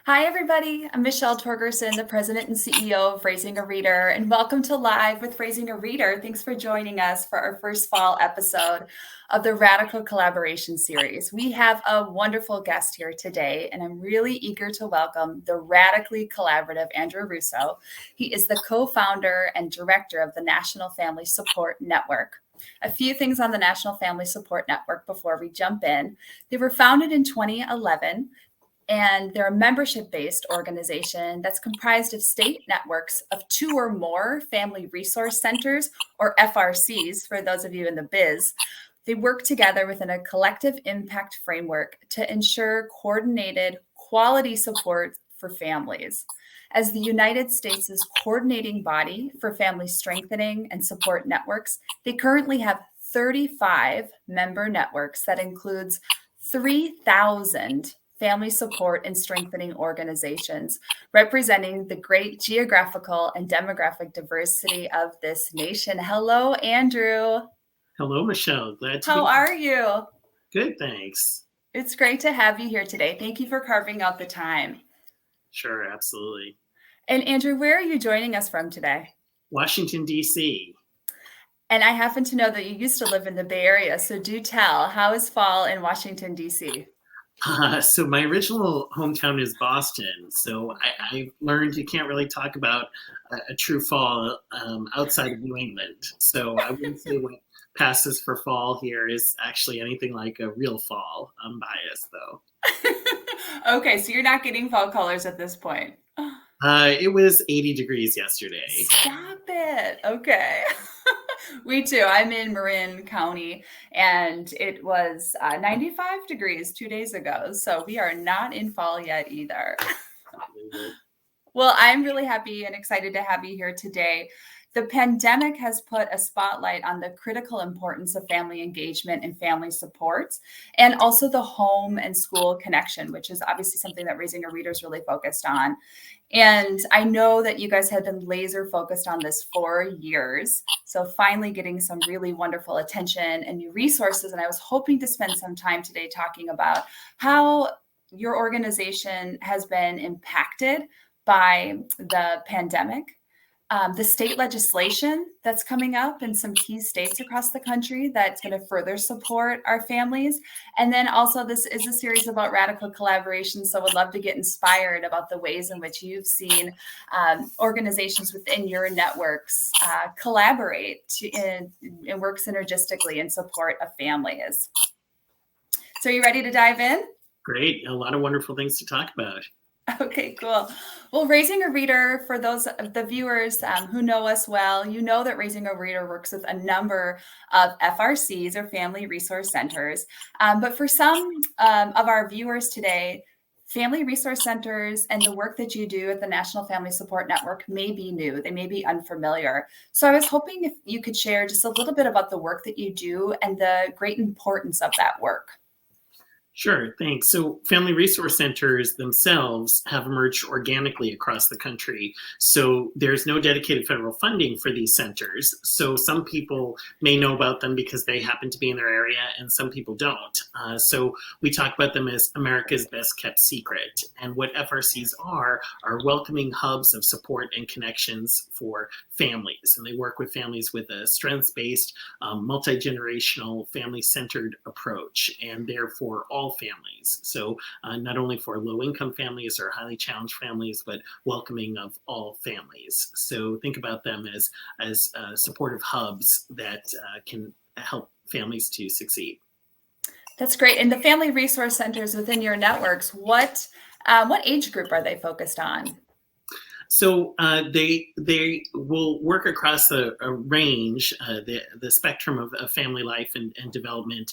Hi, everybody. I'm Michelle Torgerson, the president and CEO of Raising a Reader, and welcome to Live with Raising a Reader. Thanks for joining us for our first fall episode of the Radical Collaboration Series. We have a wonderful guest here today, and I'm really eager to welcome the radically collaborative Andrew Russo. He is the co-founder and director of the National Family Support Network. A few things on the National Family Support Network before we jump in. They were founded in 2011. And they're a membership-based organization that's comprised of state networks of 2 or more family resource centers, or FRCs, for those of you in the biz. They work together within a collective impact framework to ensure coordinated quality support for families. As the United States' coordinating body for family strengthening and support networks, they currently have 35 member networks that includes 3,000 family support and strengthening organizations, representing the great geographical and demographic diversity of this nation. Hello, Andrew. Hello, Michelle. Glad to How be are you? good. Thanks. It's great to have you here today. Thank you for carving out the time. Sure, absolutely. And Andrew, where are you joining us from today? Washington, D.C. And I happen to know that you used to live in the Bay Area, so do tell, how is fall in Washington, D.C.? So my original hometown is Boston. So I learned you can't really talk about a true fall outside of New England. So I wouldn't say what passes for fall here is actually anything like a real fall. I'm biased, though. Okay, so you're not getting fall colors at this point. It was 80 degrees yesterday. Stop it. Okay. We too. I'm in Marin County and it was 95 degrees 2 days ago. So we are not in fall yet either. Well, I'm really happy and excited to have you here today. The pandemic has put a spotlight on the critical importance of family engagement and family supports, and also the home and school connection, which is obviously something that Raising a Reader is really focused on. And I know that you guys have been laser focused on this for years. So finally getting some really wonderful attention and new resources. And I was hoping to spend some time today talking about how your organization has been impacted by the pandemic, the state legislation that's coming up in some key states across the country that's going to further support our families. And then also this is a series about radical collaboration. So would love to get inspired about the ways in which you've seen organizations within your networks collaborate and work synergistically in support of families. So are you ready to dive in? Great. A lot of wonderful things to talk about. Okay, cool. Well, Raising a Reader, for those of the viewers who know us well, you know that Raising a Reader works with a number of FRCs, or Family Resource Centers. But for some of our viewers today, Family Resource Centers and the work that you do at the National Family Support Network may be new. They may be unfamiliar. So I was hoping if you could share just a little bit about the work that you do and the great importance of that work. Sure, thanks. So family resource centers themselves have emerged organically across the country. So there's no dedicated federal funding for these centers. So some people may know about them because they happen to be in their area, and some people don't. So we talk about them as America's best kept secret. And what FRCs are welcoming hubs of support and connections for families. And they work with families with a strengths-based, multi-generational, family-centered approach, and therefore all families. So not only for low-income families or highly challenged families, but welcoming of all families. So think about them as supportive hubs that can help families to succeed. That's great. And the Family Resource Centers within your networks, what age group are they focused on? So they will work across a range, the spectrum of family life and development.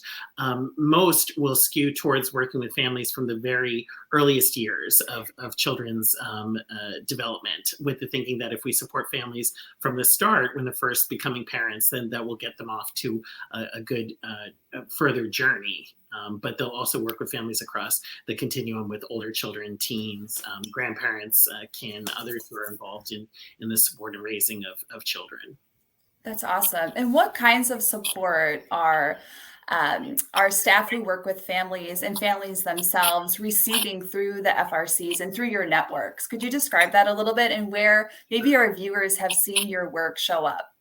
Most will skew towards working with families from the very earliest years of children's development, with the thinking that if we support families from the start when they're first becoming parents, then that will get them off to a good further journey. But they'll also work with families across the continuum with older children, teens, grandparents, others who are involved in the support and raising of children. That's awesome. And what kinds of support are our staff who work with families and families themselves receiving through the FRCs and through your networks. Could you describe that a little bit and where maybe our viewers have seen your work show up?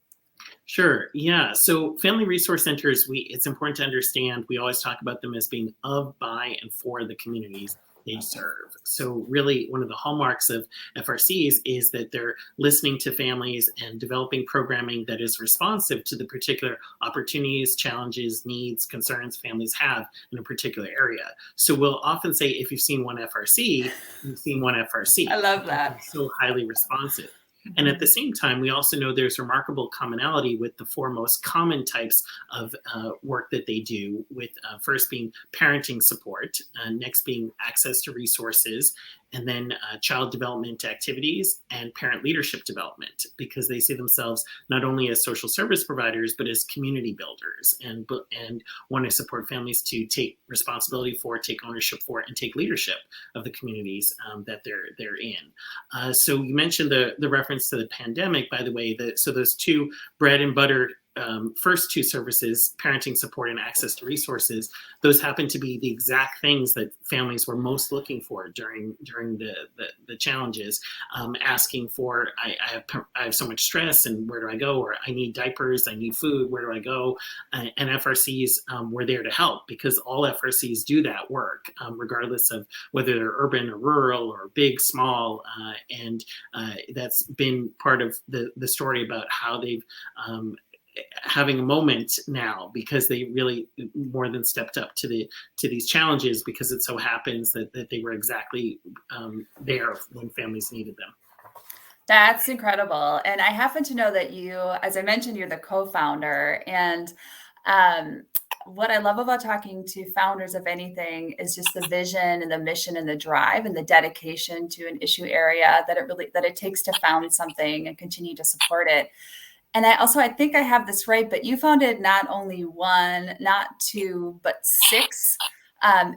Sure. Yeah. So family resource centers, it's important to understand we always talk about them as being of, by, and for the communities they serve. So really one of the hallmarks of FRCs is that they're listening to families and developing programming that is responsive to the particular opportunities, challenges, needs, concerns families have in a particular area. So we'll often say, if you've seen one FRC, you've seen one FRC. I love that. It's so highly responsive. And at the same time, we also know there's remarkable commonality with the four most common types of work that they do, with first being parenting support, next being access to resources, and then child development activities and parent leadership development, because they see themselves not only as social service providers, but as community builders, and want to support families to take responsibility for, take ownership for, and take leadership of the communities that they're in. So you mentioned the reference to the pandemic, by the way. So those two bread and butter first two services, parenting support and access to resources, those happen to be the exact things that families were most looking for during the challenges, asking for, I have so much stress, and where do I go? Or I need diapers, I need food, where do I go? And FRCs were there to help, because all FRCs do that work, regardless of whether they're urban or rural or big, small, and that's been part of the story about how they've having a moment now, because they really more than stepped up to these challenges, because it so happens that they were exactly there when families needed them. That's incredible. And I happen to know that you, as I mentioned, you're the co-founder. And what I love about talking to founders of anything is just the vision and the mission and the drive and the dedication to an issue area that it takes to found something and continue to support it. And I think I have this right, but you founded not only one, not two, but six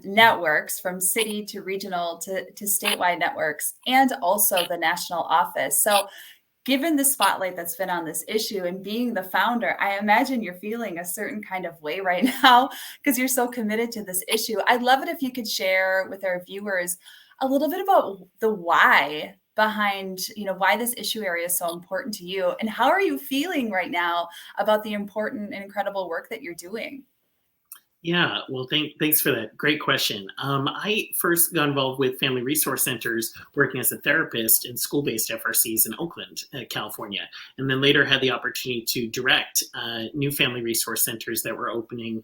networks, from city to regional to statewide networks, and also the national office. So given the spotlight that's been on this issue and being the founder, I imagine you're feeling a certain kind of way right now because you're so committed to this issue. I'd love it if you could share with our viewers a little bit about the why behind, why this issue area is so important to you, and how are you feeling right now about the important and incredible work that you're doing? Yeah, well, thanks for that. Great question. I first got involved with family resource centers working as a therapist in school-based FRCs in Oakland, California, and then later had the opportunity to direct new family resource centers that were opening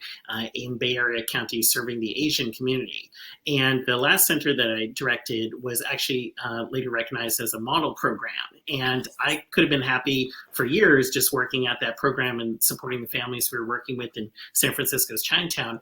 in Bay Area counties serving the Asian community. And the last center that I directed was actually later recognized as a model program. And I could have been happy for years just working at that program and supporting the families we were working with in San Francisco's Chinatown.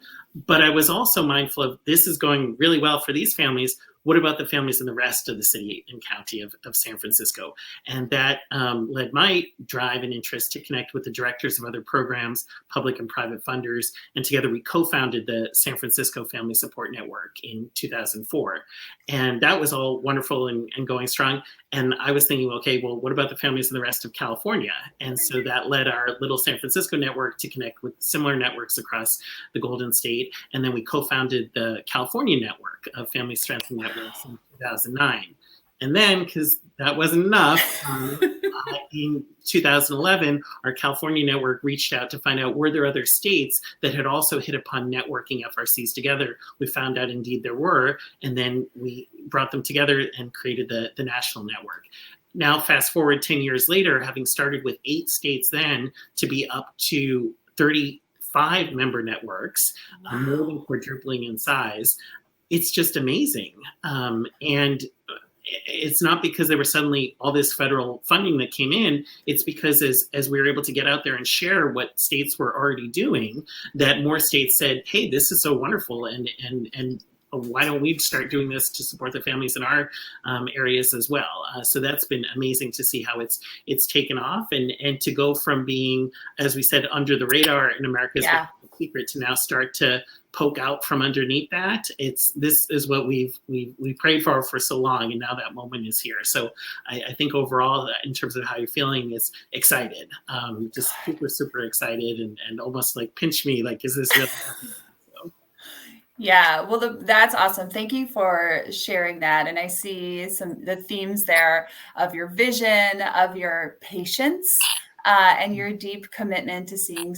But I was also mindful of, this is going really well for these families. What about the families in the rest of the city and county of San Francisco? And that led my drive and interest to connect with the directors of other programs, public and private funders. And together we co-founded the San Francisco Family Support Network in 2004. And that was all wonderful and going strong. And I was thinking, okay, well, what about the families in the rest of California? And so that led our little San Francisco network to connect with similar networks across the Golden State. And then we co-founded the California Network of Family Strength Networks in 2009. And then, because that wasn't enough, in 2011, our California network reached out to find out, were there other states that had also hit upon networking FRCs together? We found out indeed there were, and then we brought them together and created the national network. Now, fast forward 10 years later, having started with 8 states then, to be up to 35 member networks, more than quadrupling in size. It's just amazing. And it's not because there was suddenly all this federal funding that came in. It's because as we were able to get out there and share what states were already doing, that more states said, hey, this is so wonderful, and why don't we start doing this to support the families in our areas as well? So that's been amazing to see how it's taken off, and to go from being, as we said, under the radar in America's secret, to now start to poke out from underneath that. This is what we prayed for so long, and now that moment is here. So I think overall, in terms of how you're feeling, is excited, just super excited, and almost like pinch me, like, is this really happening? So. Yeah, well, that's awesome. Thank you for sharing that. And I see the themes there of your vision, of your patience, and your deep commitment to seeing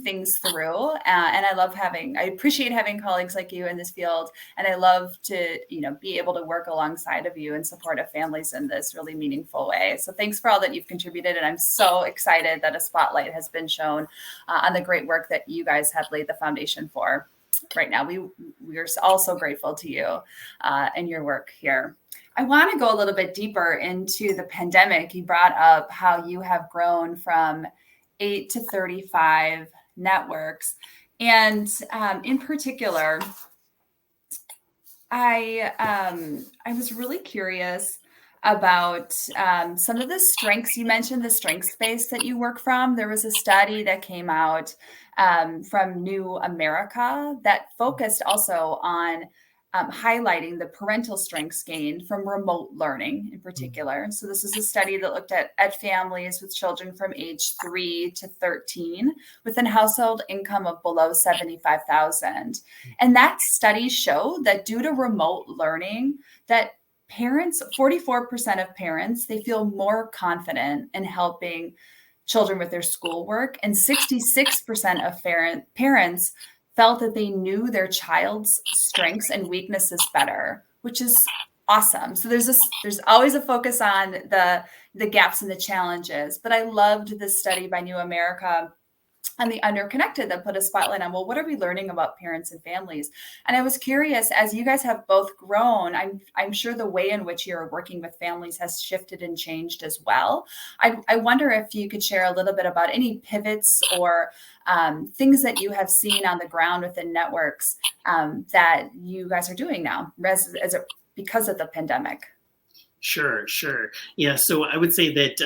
things through. And I appreciate having colleagues like you in this field. And I love to, be able to work alongside of you and support our families in this really meaningful way. So thanks for all that you've contributed. And I'm so excited that a spotlight has been shown on the great work that you guys have laid the foundation for. Right now, we are also grateful to you and your work here. I want to go a little bit deeper into the pandemic. You brought up how you have grown from 8 to 35 networks, and in particular, I was really curious about some of the strengths. You mentioned the strength space that you work from. There was a study that came out from New America that focused also on highlighting the parental strengths gained from remote learning in particular. So this is a study that looked at families with children from age 3 to 13 with a household income of below 75,000. And that study showed that due to remote learning, that parents, 44% of parents, they feel more confident in helping children with their schoolwork, and 66% of parents felt that they knew their child's strengths and weaknesses better, which is awesome. So there's always a focus on the gaps and the challenges. But I loved this study by New America and the Underconnected that put a spotlight on, well, what are we learning about parents and families? And I was curious, as you guys have both grown, I'm sure the way in which you're working with families has shifted and changed as well. I wonder if you could share a little bit about any pivots or things that you have seen on the ground within networks that you guys are doing now because of the pandemic. Sure. Yeah, so I would say that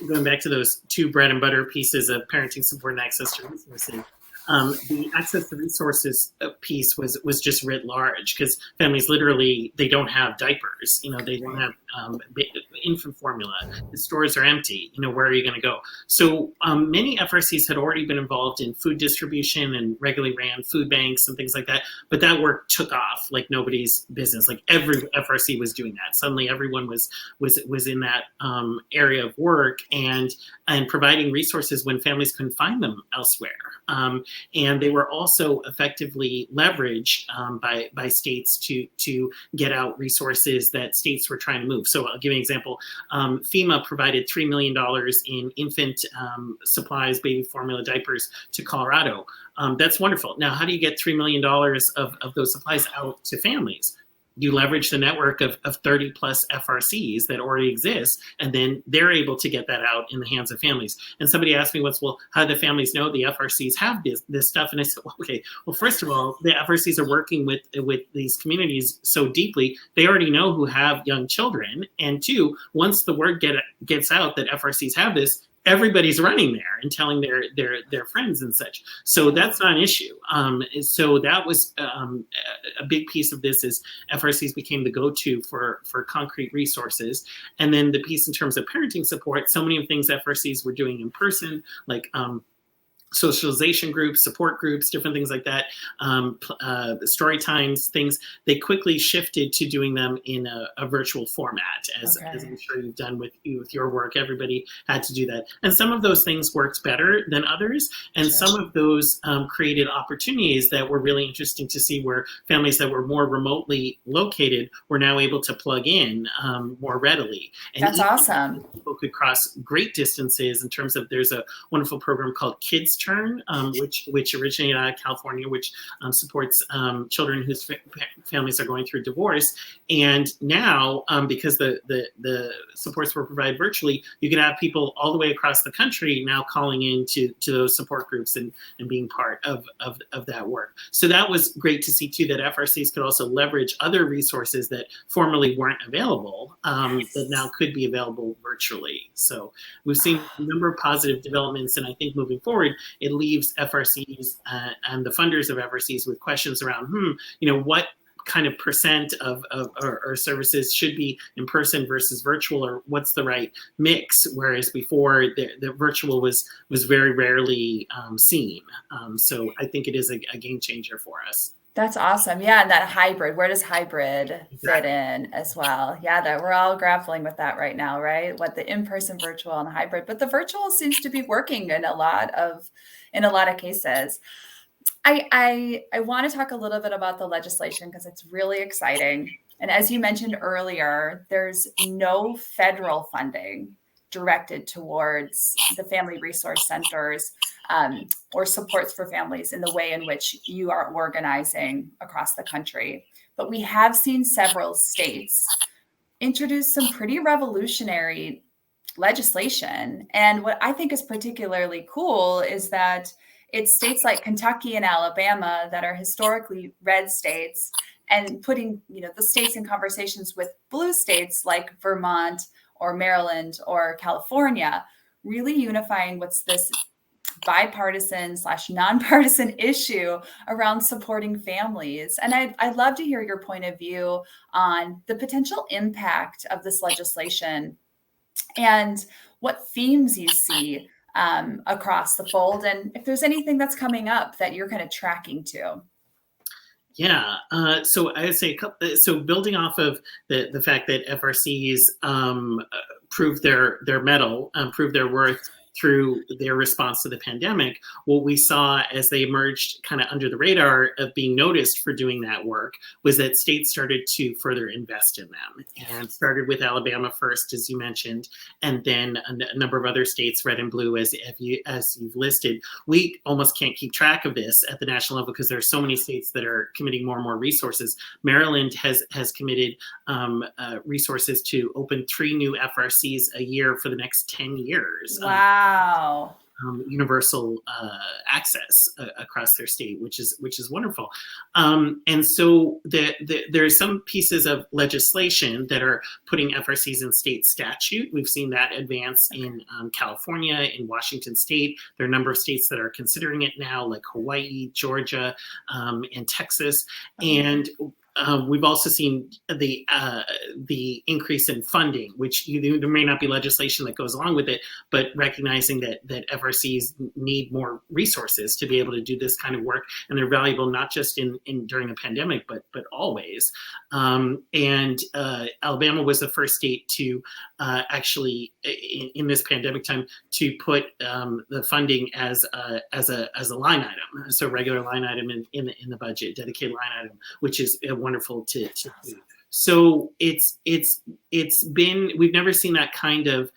going back to those two bread and butter pieces of parenting support and access to resources, the access to resources piece was just writ large, because families literally, they don't have diapers, they don't have infant formula, the stores are empty, where are you going to go? So many FRCs had already been involved in food distribution and regularly ran food banks and things like that, but that work took off like nobody's business. Like every FRC was doing that. Suddenly everyone was in that area of work and providing resources when families couldn't find them elsewhere. And they were also effectively leveraged by states to get out resources that states were trying to move. So I'll give you an example. FEMA provided $3 million in infant supplies, baby formula, diapers to Colorado. That's wonderful. Now, how do you get $3 million of those supplies out to families? You leverage the network of 30 plus FRCs that already exist, and then they're able to get that out in the hands of families. And somebody asked me once, well, how do the families know the FRCs have this stuff? And I said, well, okay, well, first of all, the FRCs are working with these communities so deeply, they already know who have young children. And two, once the word gets out that FRCs have this, everybody's running there and telling their friends and such. So that's not an issue. So that was a big piece of this, is FRCs became the go-to for concrete resources. And then the piece in terms of parenting support, so many of the things FRCs were doing in person, like socialization groups, support groups, different things like that, story times, things, they quickly shifted to doing them in a virtual format, as I'm sure you've done with your work. Everybody had to do that. And some of those things worked better than others. And some of those created opportunities that were really interesting to see, where families that were more remotely located were now able to plug in more readily. And that's awesome. People could cross great distances in terms of, there's a wonderful program called Kids Turn, which originated out of California, which supports children whose families are going through divorce. And now, because the supports were provided virtually, you can have people all the way across the country now calling in to those support groups and being part of that work. So that was great to see too, that FRCs could also leverage other resources that formerly weren't available, that now could be available virtually. So we've seen a number of positive developments, and I think moving forward, it leaves FRCs and the funders of FRCs with questions around, what kind of percent of our services should be in person versus virtual, or what's the right mix, whereas before the virtual was very rarely seen. So I think it is a game changer for us. That's awesome. Yeah, and that hybrid, where does hybrid fit Exactly. in as well? Yeah, that we're all grappling with that right now, right? What the in-person, virtual, and hybrid, but the virtual seems to be working in a lot of cases. I want to talk a little bit about the legislation because it's really exciting. And as you mentioned earlier, there's no federal funding directed towards the family resource centers or supports for families in the way in which you are organizing across the country. But we have seen several states introduce some pretty revolutionary legislation. And what I think is particularly cool is that it's states like Kentucky and Alabama that are historically red states, and putting, the states in conversations with blue states like Vermont or Maryland or California, really unifying what's this bipartisan / nonpartisan issue around supporting families. And I'd love to hear your point of view on the potential impact of this legislation and what themes you see across the fold, and if there's anything that's coming up that you're kind of tracking to. Yeah. So I would say, so building off of the fact that FRCs prove their mettle, prove their worth through their response to the pandemic, what we saw as they emerged kind of under the radar of being noticed for doing that work was that states started to further invest in them, and started with Alabama first, as you mentioned, and then a number of other states, red and blue, as you've listed. We almost can't keep track of this at the national level because there are so many states that are committing more and more resources. Maryland has committed resources to open 3 new FRCs a year for the next 10 years. Wow. Universal access across their state, which is wonderful. And so there are some pieces of legislation that are putting FRCs in state statute. We've seen that advance in California, in Washington State. There are a number of states that are considering it now, like Hawaii, Georgia, and Texas. And we've also seen the increase in funding, which there may not be legislation that goes along with it, but recognizing that FRCs need more resources to be able to do this kind of work, and they're valuable not just in during a pandemic, but always. And Alabama was the first state to actually, in this pandemic time, to put the funding as a line item, so regular line item in the budget, dedicated line item, which is wonderful to do. So it's been, we've never seen that kind of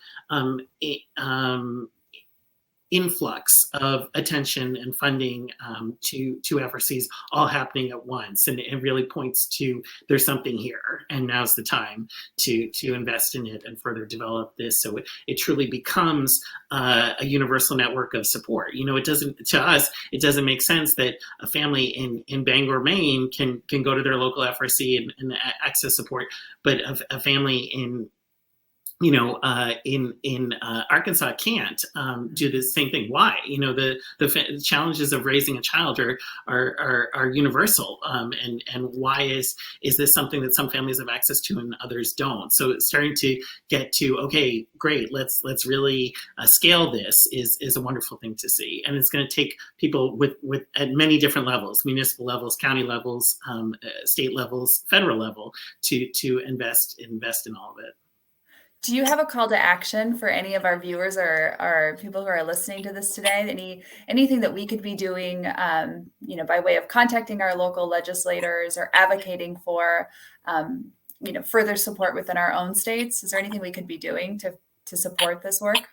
influx of attention and funding to FRCs all happening at once, and it really points to there's something here, and now's the time to invest in it and further develop this, so it truly becomes a universal network of support. It doesn't, to us, it doesn't make sense that a family in Bangor, Maine can go to their local FRC and access support, but a family in Arkansas can't do the same thing. Why? The challenges of raising a child are universal, and why is this something that some families have access to and others don't? So it's starting to get to, okay, great, let's really scale this is a wonderful thing to see, and it's going to take people with at many different levels, municipal levels, county levels, state levels, federal level, to invest in all of it. Do you have a call to action for any of our viewers or people who are listening to this today? Anything that we could be doing, by way of contacting our local legislators or advocating for, further support within our own states? Is there anything we could be doing to support this work?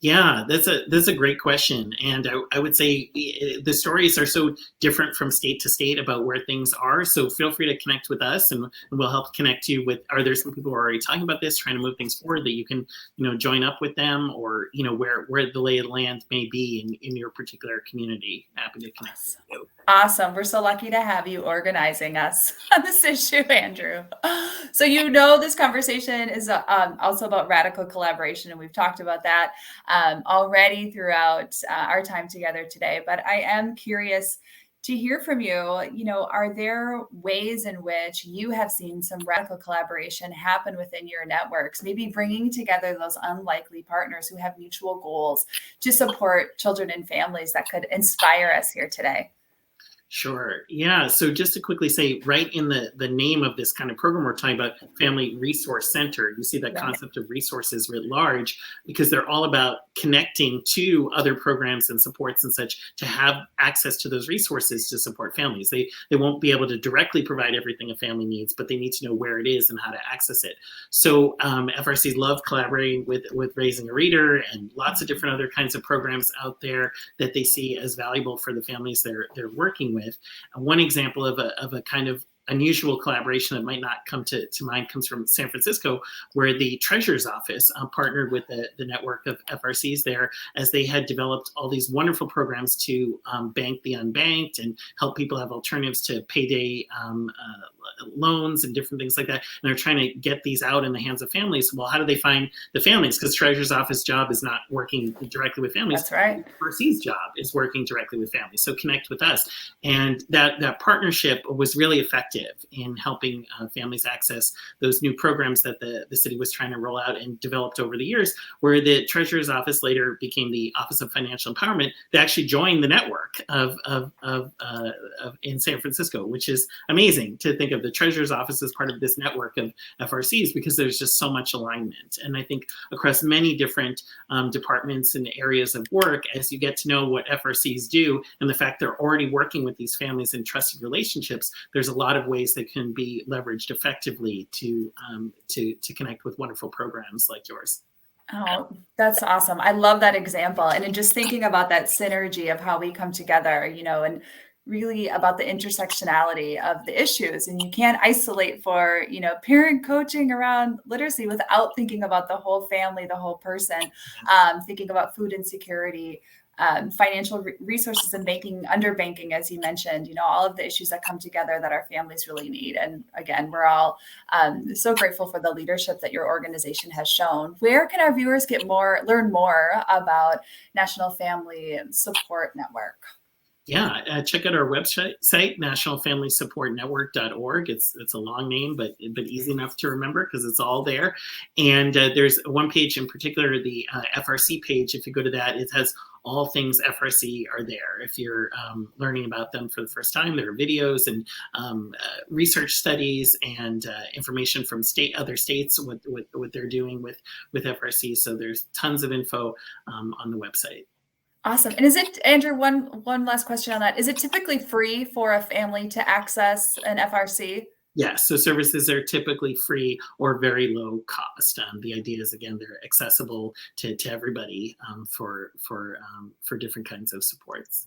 Yeah, that's a great question, and I would say the stories are so different from state to state about where things are. So feel free to connect with us, and we'll help connect you with. Are there some people who are already talking about this, trying to move things forward, that you can join up with them, or where the lay of the land may be in your particular community. Happy to connect with you. Awesome. We're so lucky to have you organizing us on this issue, Andrew. So this conversation is also about radical collaboration, and we've talked about that. already throughout our time together today. But I am curious to hear from you. You know, are there ways in which you have seen some radical collaboration happen within your networks, maybe bringing together those unlikely partners who have mutual goals to support children and families that could inspire us here today? Sure. Yeah. So just to quickly say, right in the name of this kind of program, we're talking about Family Resource Center. You see that Yes. concept of resources writ large because they're all about connecting to other programs and supports and such to have access to those resources to support families. They won't be able to directly provide everything a family needs, but they need to know where it is and how to access it. So FRCs love collaborating with Raising a Reader and lots of different other kinds of programs out there that they see as valuable for the families they're working with. One example of a kind of unusual collaboration that might not come to mind comes from San Francisco, where the Treasurer's Office partnered with the network of FRCs there as they had developed all these wonderful programs to bank the unbanked and help people have alternatives to payday loans and different things like that. And they're trying to get these out in the hands of families. Well, how do they find the families? Because Treasurer's Office job is not working directly with families. That's right. FRC's job is working directly with families. So connect with us. And that partnership was really effective in helping families access those new programs that the city was trying to roll out and developed over the years, where the Treasurer's Office later became the Office of Financial Empowerment. They actually joined the network of in San Francisco, which is amazing to think of the Treasurer's Office as part of this network of FRCs because there's just so much alignment. And I think across many different departments and areas of work, as you get to know what FRCs do and the fact they're already working with these families in trusted relationships, there's a lot of ways that can be leveraged effectively to connect with wonderful programs like yours. Oh, that's awesome. I love that example. And in just thinking about that synergy of how we come together, you know, and really about the intersectionality of the issues. And you can't isolate for, you know, parent coaching around literacy without thinking about the whole family, the whole person, thinking about food insecurity, financial resources and banking, underbanking, as you mentioned, you know, all of the issues that come together that our families really need. And again, we're all so grateful for the leadership that your organization has shown. Where can our viewers learn more about National Family Support Network? Yeah, check out our website, nationalfamilysupportnetwork.org. It's a long name, but easy enough to remember because it's all there. And there's one page in particular, the FRC page. If you go to that, it has all things FRC are there. If you're learning about them for the first time, there are videos and research studies and information from other states, what they're doing with FRC. So there's tons of info on the website. Awesome. And is it, Andrew, one last question on that. Is it typically free for a family to access an FRC? Yes, so services are typically free or very low cost. The idea is, again, they're accessible to everybody for different kinds of supports.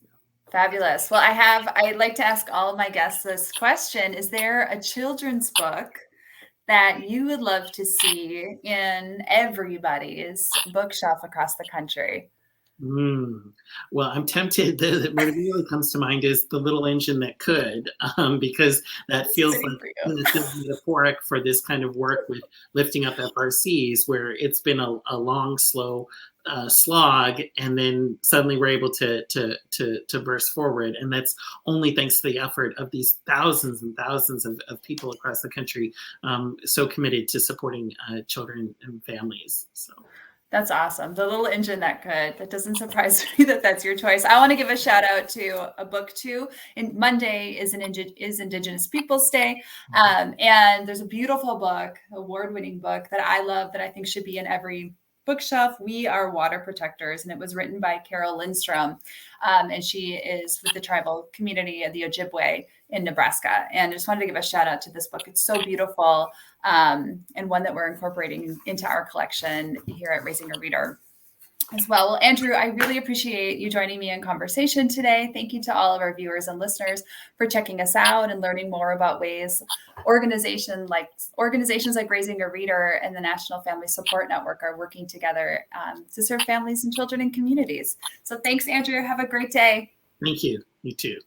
Fabulous. Well, I'd like to ask all of my guests this question. Is there a children's book that you would love to see in everybody's bookshelf across the country? Well, I'm tempted. What really comes to mind is The Little Engine That Could, because that feels like it's metaphoric for this kind of work with lifting up FRCs, where it's been a long, slow slog, and then suddenly we're able to burst forward, and that's only thanks to the effort of these thousands and thousands of people across the country, so committed to supporting children and families. So. That's awesome. The Little Engine That Could. That doesn't surprise me that that's your choice. I want to give a shout out to a book too. And Monday is Indigenous Peoples Day. And there's a beautiful book, award-winning book that I love that I think should be in every bookshelf. We Are Water Protectors. And it was written by Carol Lindstrom. And she is with the tribal community of the Ojibwe in Nebraska. And I just wanted to give a shout out to this book. It's so beautiful. And one that we're incorporating into our collection here at Raising a Reader as well. Well, Andrew, I really appreciate you joining me in conversation today. Thank you to all of our viewers and listeners for checking us out and learning more about ways organizations like Raising a Reader and the National Family Support Network are working together to serve families and children in communities. So thanks, Andrew. Have a great day. Thank you. You too.